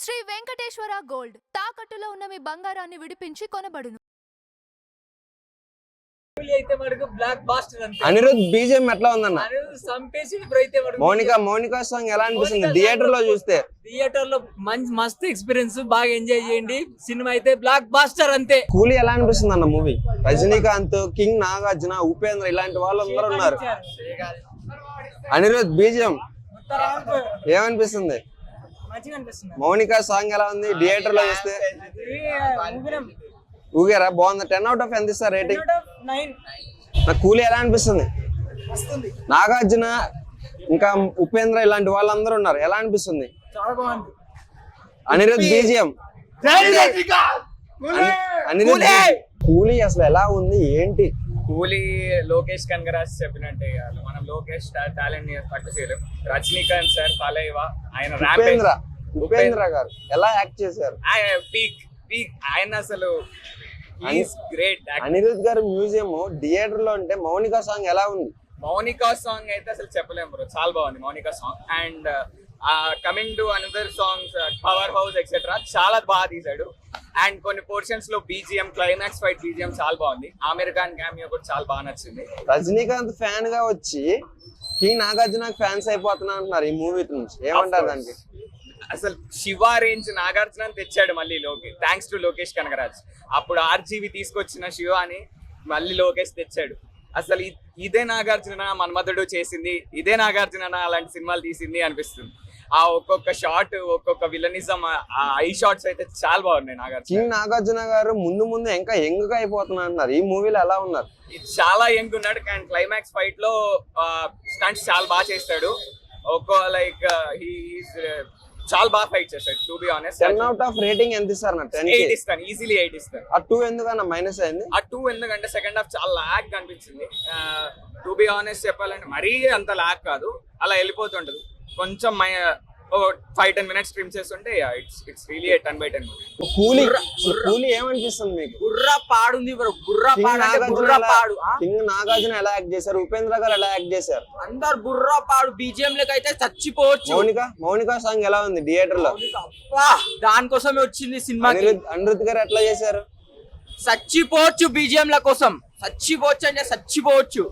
Shri Venkateswara gold తాకట్టులో ఉన్న మీ బంగారాన్ని విడిపించి కొనబడును. అనిరుద్ బీజిఎం ఎట్లా ఉందన్న? మౌనికా సాంగ్ ఎలా అనిపిస్తుంది థియేటర్ లో చూస్తే? థియేటర్ లో మస్తు ఎక్స్పీరియన్స్, బాగా ఎంజాయ్ చేయండి. సినిమా అయితే బ్లాక్ బాస్టర్ అంతే. కూలీ ఎలా అనిపిస్తుంది అన్న మూవీ? రజనీకాంత్, కింగ్ నాగార్జున, ఉపేంద్ర ఇలాంటి వాళ్ళు అందరూ ఉన్నారు. అనిరుద్ బీజిఎం ఏమనిపిస్తుంది? మౌనికా సాంగ్ ఎలా ఉంది థియేటర్ లో చూస్తే? ఊగారా? బాగుంది. 10 out of ఎంత ఇస్తారు రేటింగ్? నాకు కూలీ ఎలా అనిపిస్తుంది? నాగార్జున ఇంకా ఉపేంద్ర ఇలాంటి వాళ్ళందరూ ఉన్నారు, ఎలా అనిపిస్తుంది? అనిరుద్ బీజిఎం కూలీ అసలు ఎలా ఉంది ఏంటి? కూలీ లోకేష్ కనగరాజ్ చెప్పినట్టే కాదు, మనం లోకేష్ టాలెంట్ పట్టు చేయలేం. రజనీకాంత్ సార్ ఫాలో ఆయన ఉపేంద్ర గారు ఎలా యాక్ట్ చేశారు? పీక్ ఆయన అసలు గ్రేట్. అనిరుద్ గారు మ్యూజియం థియేటర్ లో అంటే మౌనికా సాంగ్ ఎలా ఉంది? మౌనికా సాంగ్ అయితే అసలు చెప్పలేము బ్రో, చాలా బాగుంది Monika song. And coming to another songs power house etcetera చాలా బాగా తీసాడు. అండ్ కొన్ని పోర్షన్స్ లో బీజిఎం, క్లైమాక్స్ ఫైట్ బీజిఎం చాలా బాగుంది. ఆమిర్ ఖాన్ క్యామియో కూడా చాలా బాగా నచ్చింది. రజనీకాంత్ ఫ్యాన్ గా వచ్చి కింగ్ నాగార్జున ఫ్యాన్స్ అయిపోతున్నా అంటున్నారు ఈ మూవీ నుంచి, ఏమంటారు దానికి? అసలు శివ రేంజ్ నాగార్జున తెచ్చాడు మళ్ళీ థ్యాంక్స్ టు లోకేష్ కనగరాజ్. అప్పుడు ఆర్జీవి తీసుకొచ్చిన శివ అని మళ్ళీ లోకేష్ తెచ్చాడు. అసలు ఇదే నాగార్జున మన్మధుడు చేసింది, ఇదే నాగార్జున అలాంటి సినిమాలు తీసింది అనిపిస్తుంది. ఆ ఒక్కొక్క షాట్, ఒక్కొక్క విలనిజం, ఆ ఐ షాట్స్ అయితే చాలా బాగున్నాయి. నాగార్జున గారు ముందు ఇంకా యంగ్ గా అయిపోతున్నా అన్నారు, ఈ మూవీలో ఎలా ఉన్నారు? చాలా యంగ్ ఉన్నాడు. అండ్ క్లైమాక్స్ ఫైట్ లో స్టంట్స్ చాలా బాగా చేస్తాడు. చాలా బాగా ఫైట్ చేస్తాడు. To be honest 10 out of rating ఎంత ఇస్తారు? 8 ఇస్తాను, ఈజీలీ 8 ఇస్తాను. ఆ 2 ఎందుకన్నా మైనస్ అయింది? ఆ 2 ఎందుకంటే సెకండ్ హాఫ్ చాలా లాగ్ కనిపించింది. టు బి ఆనెస్ట్ చెప్పాలంటే మరీ అంత లాగ్ కాదు, అలా వెళ్ళిపోతుంటది. కొంచెం 5-10 minutes స్ట్రీమ్ చేస్తుంటే ఇట్స్ రియలీ 10/10. కూలీ ఏమనిపిస్తుంది మీకు? గుర్రా పాడుంది బ్రో, గుర్రా పాడు. కింగ్ నాగార్జున ఎలా యాక్ట్ చేశారు? ఉపేంద్ర గారు ఎలా యాక్ట్ చేశారు? అందరు గుర్రా పాడు. బీజిఎం లకి అయితే చచ్చిపోవచ్చు. మౌనికా సాంగ్ ఎలా ఉంది థియేటర్ లో? దానికోసమే వచ్చింది సినిమా. అనిరుద్ గారు ఎట్లా చేశారు? చచ్చిపోవచ్చు బీజిఎం ల కోసం, చచ్చిపోవచ్చు అంటే చచ్చిపోవచ్చు.